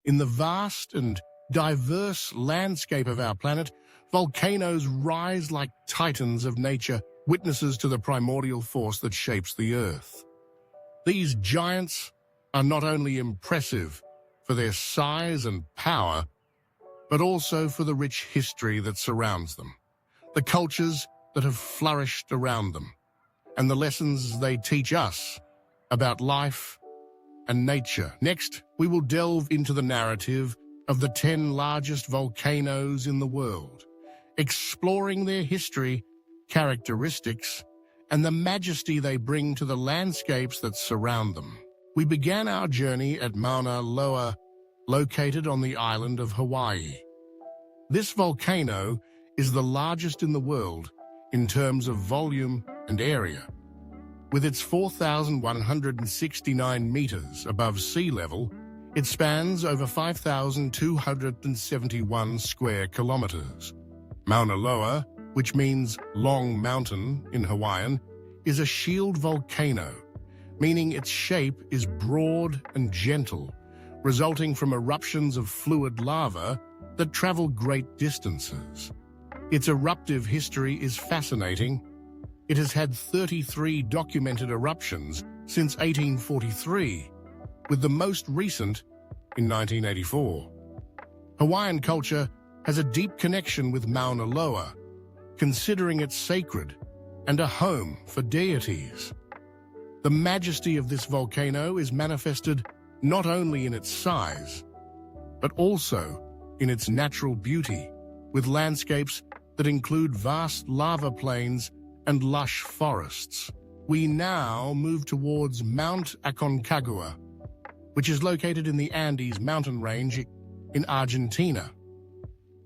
In the vast and diverse landscape of our planet, volcanoes rise like titans of nature, witnesses to the primordial force that shapes the Earth. These giants are not only impressive for their size and power, but also for the rich history that surrounds them, the cultures that have flourished around them, and the lessons they teach us about life and nature. Next, we will delve into the narrative of the 10 largest volcanoes in the world, exploring their history, characteristics, and the majesty they bring to the landscapes that surround them. We began our journey at Mauna Loa, located on the island of Hawaii. This volcano is the largest in the world in terms of volume and area. With its 4,169 meters above sea level, it spans over 5,271 square kilometers. Mauna Loa, which means long mountain in Hawaiian, is a shield volcano, meaning its shape is broad and gentle, resulting from eruptions of fluid lava that travel great distances. Its eruptive history is fascinating. It has had 33 documented eruptions since 1843, with the most recent in 1984. Hawaiian culture has a deep connection with Mauna Loa, considering it sacred and a home for deities. The majesty of this volcano is manifested not only in its size, but also in its natural beauty, with landscapes that include vast lava plains and lush forests. We now move towards Mount Aconcagua, which is located in the Andes mountain range in Argentina.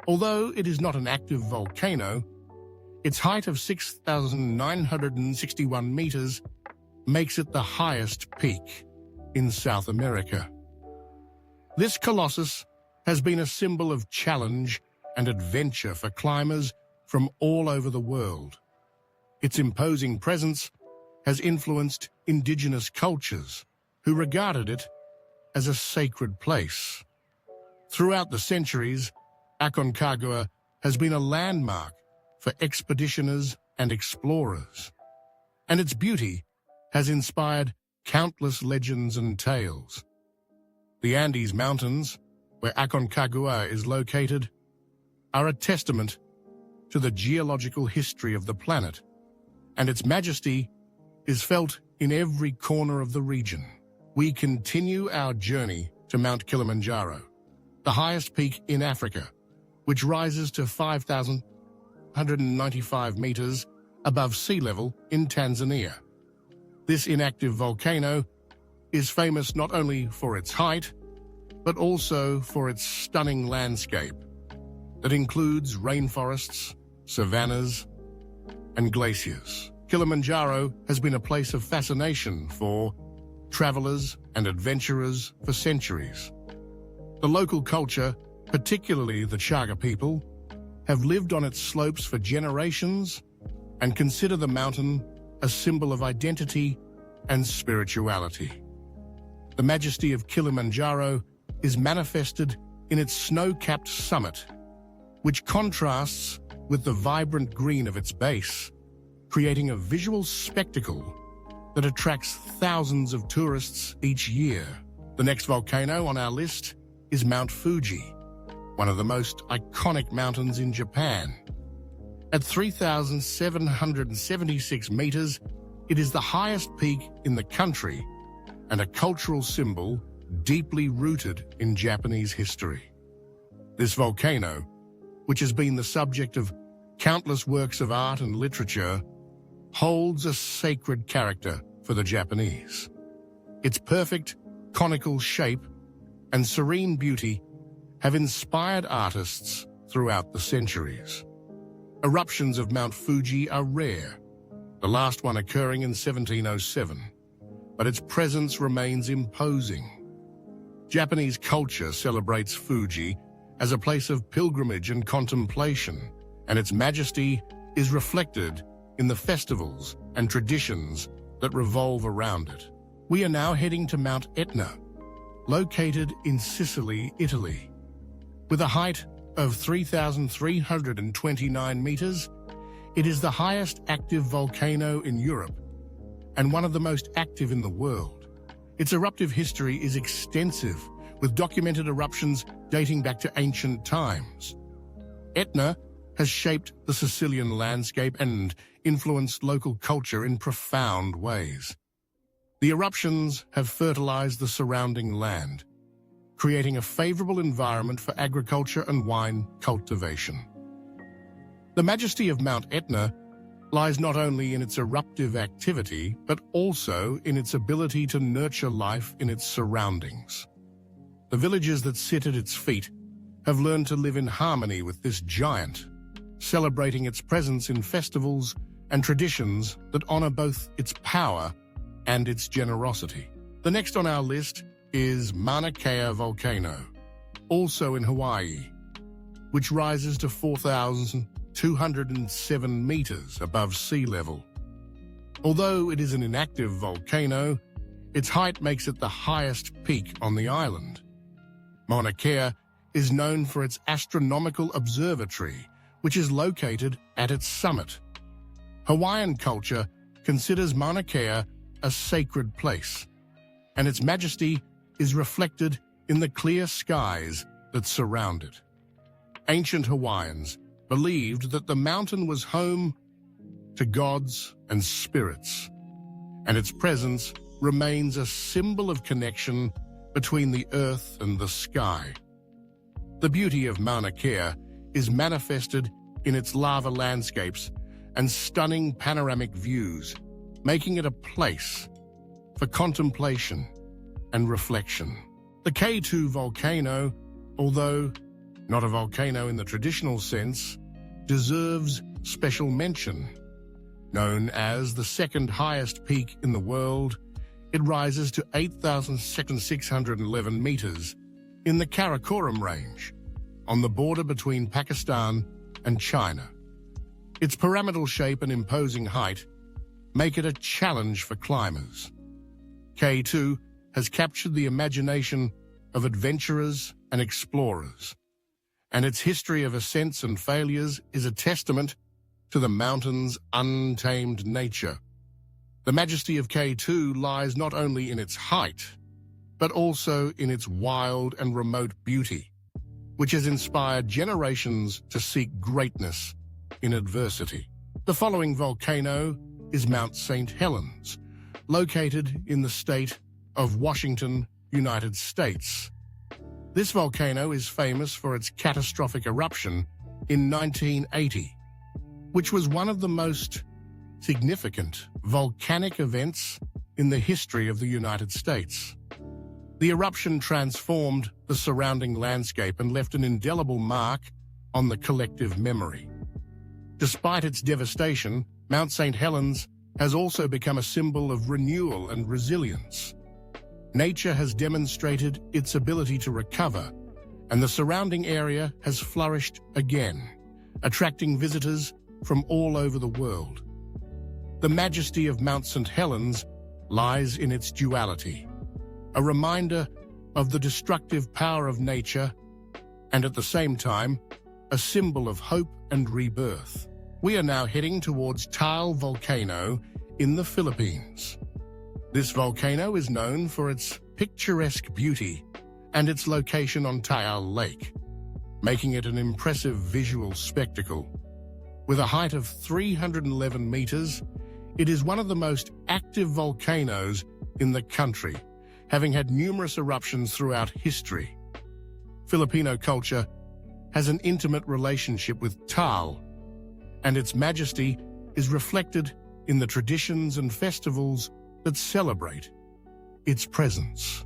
Although it is not an active volcano, its height of 6,961 meters makes it the highest peak in South America. This colossus has been a symbol of challenge and adventure for climbers from all over the world. Its imposing presence has influenced indigenous cultures who regarded it as a sacred place. Throughout the centuries, Aconcagua has been a landmark for expeditioners and explorers, and its beauty has inspired countless legends and tales. The Andes Mountains, where Aconcagua is located, are a testament to the geological history of the planet, and its majesty is felt in every corner of the region. We continue our journey to Mount Kilimanjaro, the highest peak in Africa, which rises to 5,195 meters above sea level in Tanzania. This inactive volcano is famous not only for its height, but also for its stunning landscape that includes rainforests, savannas, and glaciers. Kilimanjaro has been a place of fascination for travelers and adventurers for centuries. The local culture, particularly the Chaga people, have lived on its slopes for generations and consider the mountain a symbol of identity and spirituality. The majesty of Kilimanjaro is manifested in its snow-capped summit, which contrasts with the vibrant green of its base, creating a visual spectacle that attracts thousands of tourists each year. The next volcano on our list is Mount Fuji, one of the most iconic mountains in Japan. At 3,776 meters, it is the highest peak in the country and a cultural symbol deeply rooted in Japanese history. This volcano, which has been the subject of countless works of art and literature, holds a sacred character for the Japanese. Its perfect, conical shape and serene beauty have inspired artists throughout the centuries. Eruptions of Mount Fuji are rare, the last one occurring in 1707, but its presence remains imposing. Japanese culture celebrates Fuji as a place of pilgrimage and contemplation, and its majesty is reflected in the festivals and traditions that revolve around it. We are now heading to Mount Etna, located in Sicily, Italy. With a height of 3,329 meters, it is the highest active volcano in Europe and one of the most active in the world. Its eruptive history is extensive, with documented eruptions dating back to ancient times. Etna has shaped the Sicilian landscape and influenced local culture in profound ways. The eruptions have fertilized the surrounding land, creating a favorable environment for agriculture and wine cultivation. The majesty of Mount Etna lies not only in its eruptive activity, but also in its ability to nurture life in its surroundings. The villages that sit at its feet have learned to live in harmony with this giant, celebrating its presence in festivals and traditions that honor both its power and its generosity. The next on our list is Mauna Kea volcano, also in Hawaii, which rises to 4,207 meters above sea level. Although it is an inactive volcano, its height makes it the highest peak on the island. Mauna Kea is known for its astronomical observatory, which is located at its summit. Hawaiian culture considers Mauna Kea a sacred place, and its majesty is reflected in the clear skies that surround it. Ancient Hawaiians believed that the mountain was home to gods and spirits, and its presence remains a symbol of connection between the earth and the sky. The beauty of Mauna Kea is manifested in its lava landscapes and stunning panoramic views, making it a place for contemplation and reflection. The K2 volcano, although not a volcano in the traditional sense, deserves special mention. Known as the second highest peak in the world, it rises to 8,611 meters in the Karakoram Range, on the border between Pakistan and China. Its pyramidal shape and imposing height make it a challenge for climbers. K2 has captured the imagination of adventurers and explorers, and its history of ascents and failures is a testament to the mountain's untamed nature. The majesty of K2 lies not only in its height, but also in its wild and remote beauty, which has inspired generations to seek greatness in adversity. The following volcano is Mount St. Helens, located in the state of Washington, United States. This volcano is famous for its catastrophic eruption in 1980, which was one of the most significant volcanic events in the history of the United States. The eruption transformed the surrounding landscape and left an indelible mark on the collective memory. Despite its devastation, Mount St. Helens has also become a symbol of renewal and resilience. Nature has demonstrated its ability to recover, and the surrounding area has flourished again, attracting visitors from all over the world. The majesty of Mount St. Helens lies in its duality, a reminder of the destructive power of nature, and at the same time, a symbol of hope and rebirth. We are now heading towards Taal Volcano in the Philippines. This volcano is known for its picturesque beauty and its location on Taal Lake, making it an impressive visual spectacle. With a height of 311 meters, it is one of the most active volcanoes in the country, having had numerous eruptions throughout history. Filipino culture has an intimate relationship with Taal, and its majesty is reflected in the traditions and festivals that celebrate its presence.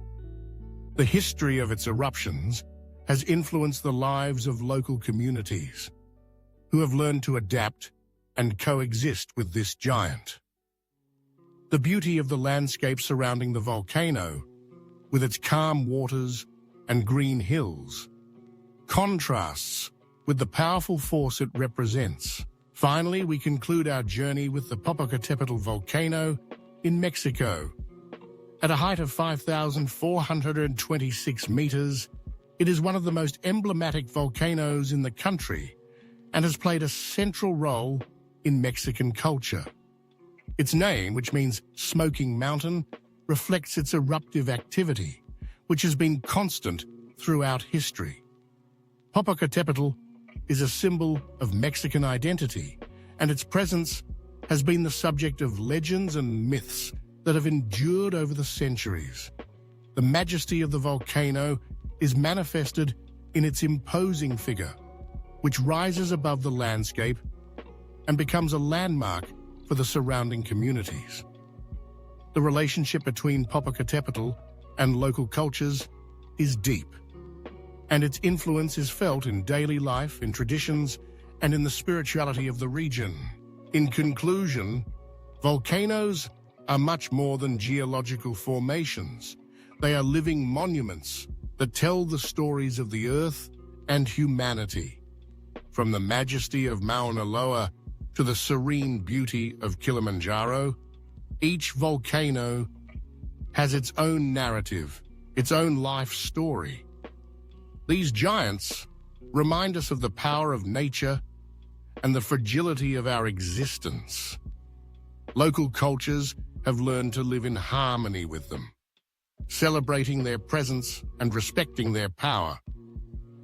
The history of its eruptions has influenced the lives of local communities, who have learned to adapt and coexist with this giant. The beauty of the landscape surrounding the volcano, with its calm waters and green hills, contrasts with the powerful force it represents. Finally, we conclude our journey with the Popocatépetl volcano in Mexico. At a height of 5,426 meters, it is one of the most emblematic volcanoes in the country and has played a central role in Mexican culture. Its name, which means smoking mountain, reflects its eruptive activity, which has been constant throughout history. Popocatépetl is a symbol of Mexican identity, and its presence has been the subject of legends and myths that have endured over the centuries. The majesty of the volcano is manifested in its imposing figure, which rises above the landscape and becomes a landmark for the surrounding communities. The relationship between Popocatépetl and local cultures is deep, and its influence is felt in daily life, in traditions, and in the spirituality of the region. In conclusion, volcanoes are much more than geological formations. They are living monuments that tell the stories of the earth and humanity. From the majesty of Mauna Loa to the serene beauty of Kilimanjaro, each volcano has its own narrative, its own life story. These giants remind us of the power of nature and the fragility of our existence. Local cultures have learned to live in harmony with them, celebrating their presence and respecting their power.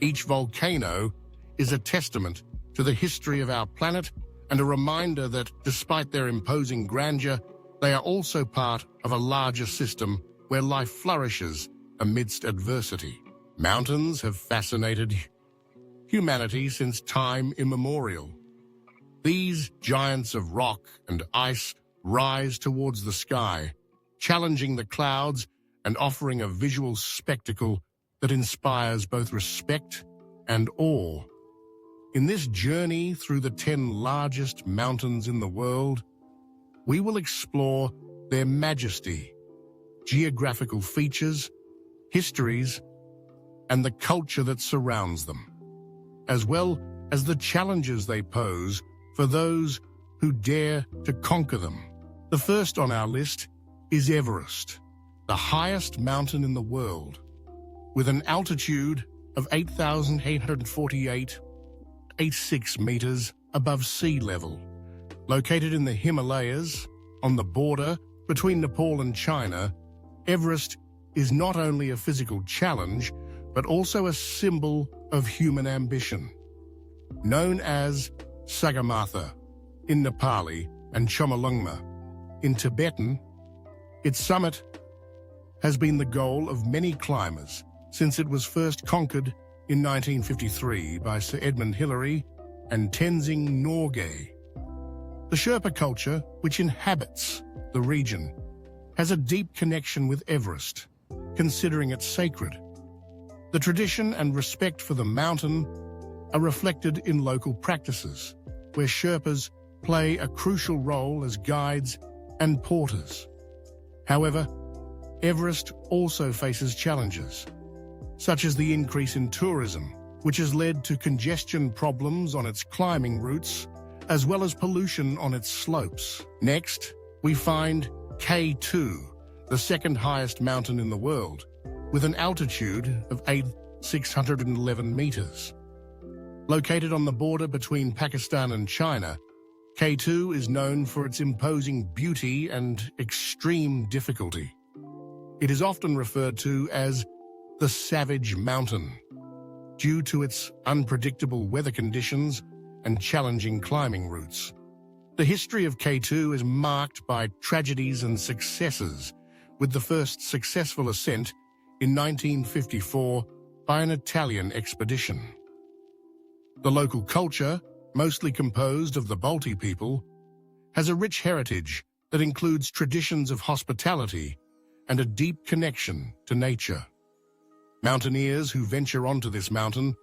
Each volcano is a testament to the history of our planet and a reminder that, despite their imposing grandeur, they are also part of a larger system where life flourishes amidst adversity. Mountains have fascinated humanity since time immemorial. These giants of rock and ice rise towards the sky, challenging the clouds and offering a visual spectacle that inspires both respect and awe. In this journey through the 10 largest mountains in the world, we will explore their majesty, geographical features, histories, and the culture that surrounds them, as well as the challenges they pose for those who dare to conquer them. The first on our list is Everest, the highest mountain in the world, with an altitude of 8,848.86 meters above sea level. Located in the Himalayas, on the border between Nepal and China, Everest is not only a physical challenge, but also a symbol of human ambition. Known as Sagarmatha in Nepali and Chomolungma in Tibetan, its summit has been the goal of many climbers since it was first conquered in 1953 by Sir Edmund Hillary and Tenzing Norgay. The Sherpa culture, which inhabits the region, has a deep connection with Everest, considering it sacred. The tradition and respect for the mountain are reflected in local practices, where Sherpas play a crucial role as guides and porters. However, Everest also faces challenges, such as the increase in tourism, which has led to congestion problems on its climbing routes, as well as pollution on its slopes. Next, we find K2, the second highest mountain in the world, with an altitude of 8,611 meters. Located on the border between Pakistan and China, K2 is known for its imposing beauty and extreme difficulty. It is often referred to as the Savage Mountain, due to its unpredictable weather conditions and challenging climbing routes. The history of K2 is marked by tragedies and successes, with the first successful ascent in 1954 by an Italian expedition. The local culture, mostly composed of the Balti people, has a rich heritage that includes traditions of hospitality and a deep connection to nature. Mountaineers who venture onto this mountain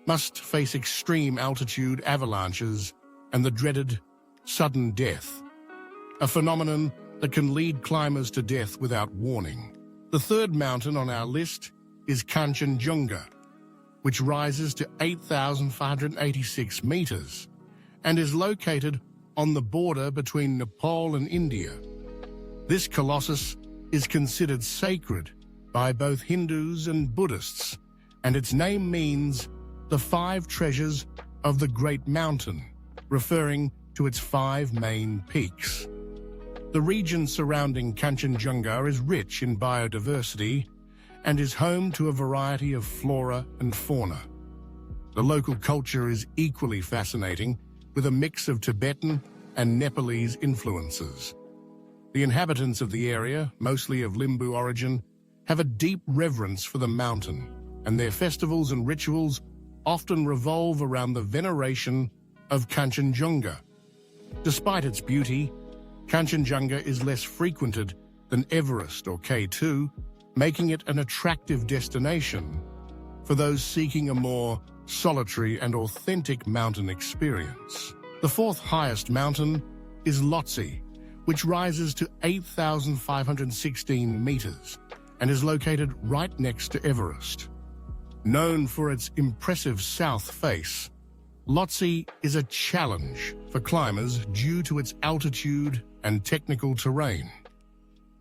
must face extreme altitude avalanches and the dreaded sudden death, a phenomenon that can lead climbers to death without warning. The third mountain on our list is Kanchenjunga, which rises to 8,586 meters and is located on the border between Nepal and India. This colossus is considered sacred by both Hindus and Buddhists, and its name means the five treasures of the Great Mountain, referring to its five main peaks. The region surrounding Kanchenjunga is rich in biodiversity and is home to a variety of flora and fauna. The local culture is equally fascinating, with a mix of Tibetan and Nepalese influences. The inhabitants of the area, mostly of Limbu origin, have a deep reverence for the mountain, and their festivals and rituals often revolve around the veneration of Kanchenjunga. Despite its beauty, Kanchenjunga is less frequented than Everest or K2, making it an attractive destination for those seeking a more solitary and authentic mountain experience. The fourth highest mountain is Lhotse, which rises to 8,516 meters and is located right next to Everest. Known for its impressive south face, Lhotse is a challenge for climbers due to its altitude and technical terrain.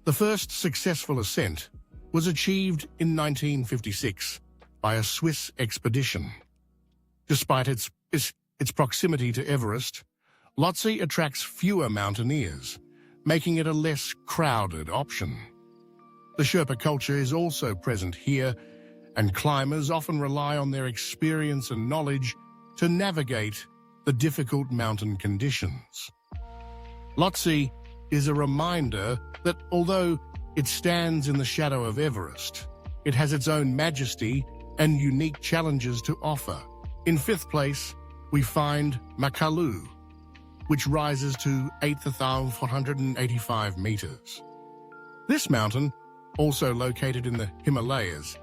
The first successful ascent was achieved in 1956 by a Swiss expedition. Despite its proximity to Everest, Lhotse attracts fewer mountaineers, making it a less crowded option. The Sherpa culture is also present here, and climbers often rely on their experience and knowledge to navigate the difficult mountain conditions. Lhotse is a reminder that although it stands in the shadow of Everest, it has its own majesty and unique challenges to offer. In fifth place, we find Makalu, which rises to 8,485 meters. This mountain, also located in the Himalayas,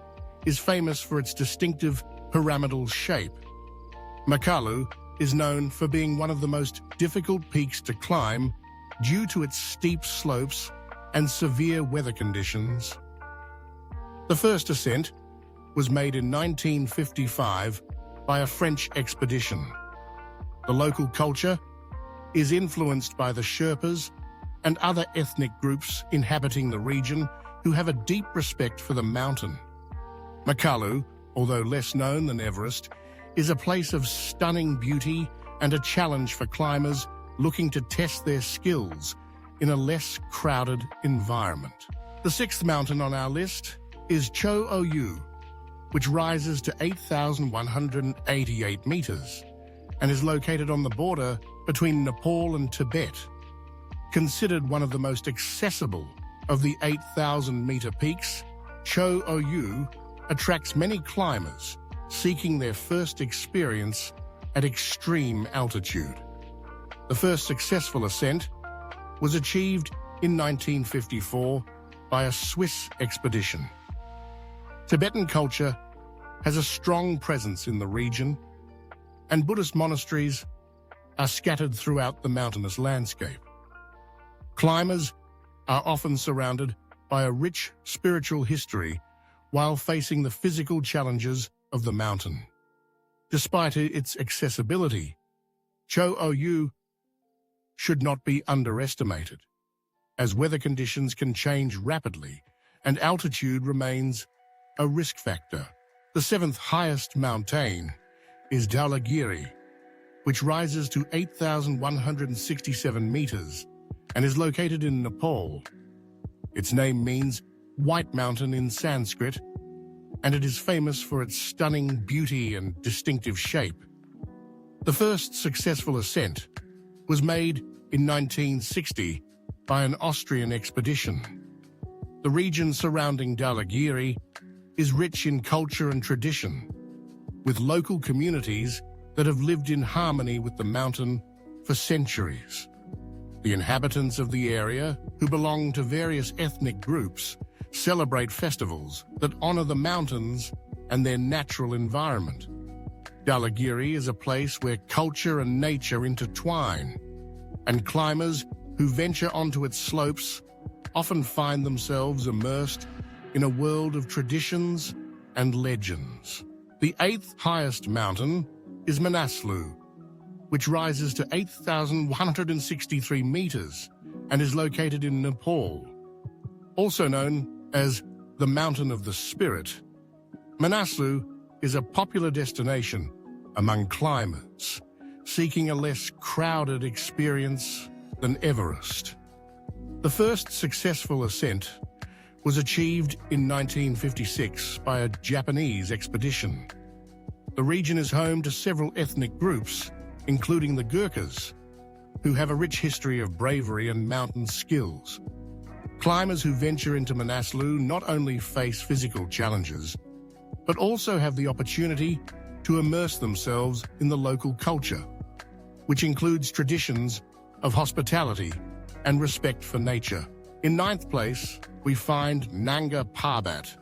is famous for its distinctive pyramidal shape. Makalu is known for being one of the most difficult peaks to climb due to its steep slopes and severe weather conditions. The first ascent was made in 1955 by a French expedition. The local culture is influenced by the Sherpas and other ethnic groups inhabiting the region who have a deep respect for the mountain. Makalu, although less known than Everest, is a place of stunning beauty and a challenge for climbers looking to test their skills in a less crowded environment. The sixth mountain on our list is Cho Oyu, which rises to 8,188 meters and is located on the border between Nepal and Tibet. Considered one of the most accessible of the 8,000-meter peaks, Cho Oyu attracts many climbers seeking their first experience at extreme altitude. The first successful ascent was achieved in 1954 by a Swiss expedition. Tibetan culture has a strong presence in the region, and Buddhist monasteries are scattered throughout the mountainous landscape. Climbers are often surrounded by a rich spiritual history while facing the physical challenges of the mountain. Despite its accessibility, Cho Oyu should not be underestimated, as weather conditions can change rapidly and altitude remains a risk factor. The seventh highest mountain is Dhaulagiri, which rises to 8,167 meters and is located in Nepal. Its name means White Mountain in Sanskrit, and it is famous for its stunning beauty and distinctive shape. The first successful ascent was made in 1960 by an Austrian expedition. The region surrounding Dhaulagiri is rich in culture and tradition, with local communities that have lived in harmony with the mountain for centuries. The inhabitants of the area, who belong to various ethnic groups, celebrate festivals that honor the mountains and their natural environment. Dhaulagiri is a place where culture and nature intertwine, and climbers who venture onto its slopes often find themselves immersed in a world of traditions and legends. The eighth highest mountain is Manaslu, which rises to 8,163 meters and is located in Nepal. Also known as the Mountain of the Spirit, Manaslu is a popular destination among climbers seeking a less crowded experience than Everest. The first successful ascent was achieved in 1956 by a Japanese expedition. The region is home to several ethnic groups, including the Gurkhas, who have a rich history of bravery and mountain skills. Climbers who venture into Manaslu not only face physical challenges, but also have the opportunity to immerse themselves in the local culture, which includes traditions of hospitality and respect for nature. In ninth place, we find Nanga Parbat,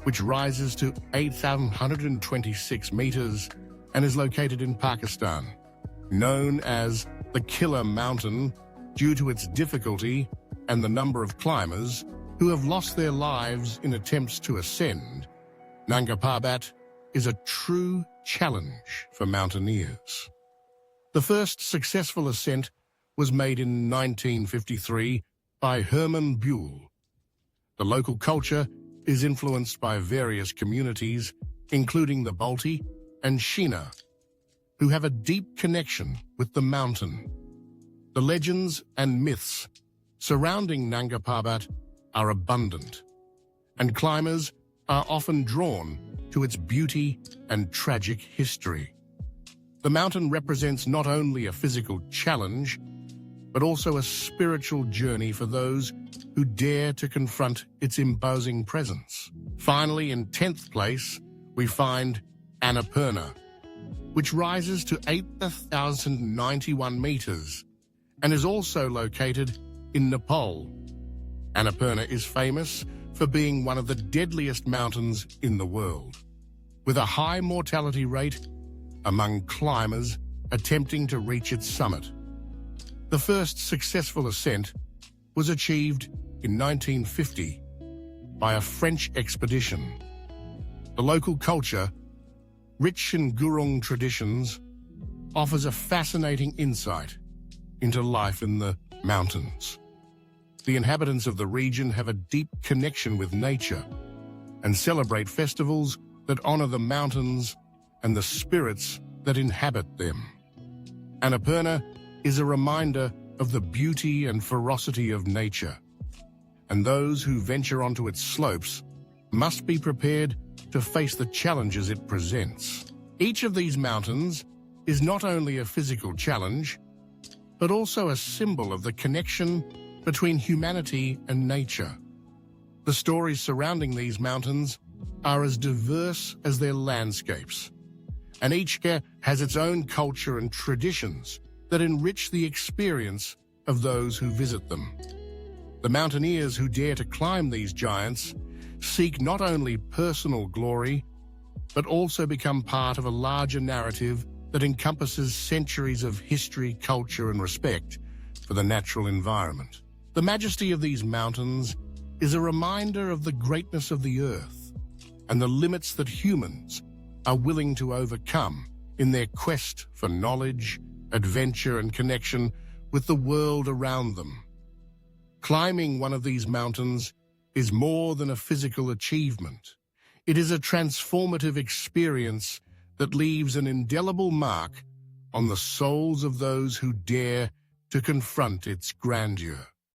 which rises to 8,126 meters and is located in Pakistan. Known as the Killer Mountain due to its difficulty and the number of climbers who have lost their lives in attempts to ascend, Nanga Parbat is a true challenge for mountaineers. The first successful ascent was made in 1953 by Herman Buell. The local culture is influenced by various communities, including the Balti and Shina, who have a deep connection with the mountain. The legends and myths surrounding Nanga Parbat are abundant, and climbers are often drawn to its beauty and tragic history. The mountain represents not only a physical challenge, but also a spiritual journey for those who dare to confront its imposing presence. Finally, in 10th place, we find Annapurna, which rises to 8,091 meters and is also located in Nepal. Annapurna is famous for being one of the deadliest mountains in the world, with a high mortality rate among climbers attempting to reach its summit. The first successful ascent was achieved in 1950 by a French expedition. The local culture, rich in Gurung traditions, offers a fascinating insight into life in the mountains. The inhabitants of the region have a deep connection with nature and celebrate festivals that honor the mountains and the spirits that inhabit them. Annapurna is a reminder of the beauty and ferocity of nature, and those who venture onto its slopes must be prepared to face the challenges it presents. Each of these mountains is not only a physical challenge, but also a symbol of the connection between humanity and nature. The stories surrounding these mountains are as diverse as their landscapes, and each has its own culture and traditions that enrich the experience of those who visit them. The mountaineers who dare to climb these giants seek not only personal glory, but also become part of a larger narrative that encompasses centuries of history, culture, and respect for the natural environment. The majesty of these mountains is a reminder of the greatness of the earth and the limits that humans are willing to overcome in their quest for knowledge, adventure, and connection with the world around them. Climbing one of these mountains is more than a physical achievement. It is a transformative experience that leaves an indelible mark on the souls of those who dare to confront its grandeur.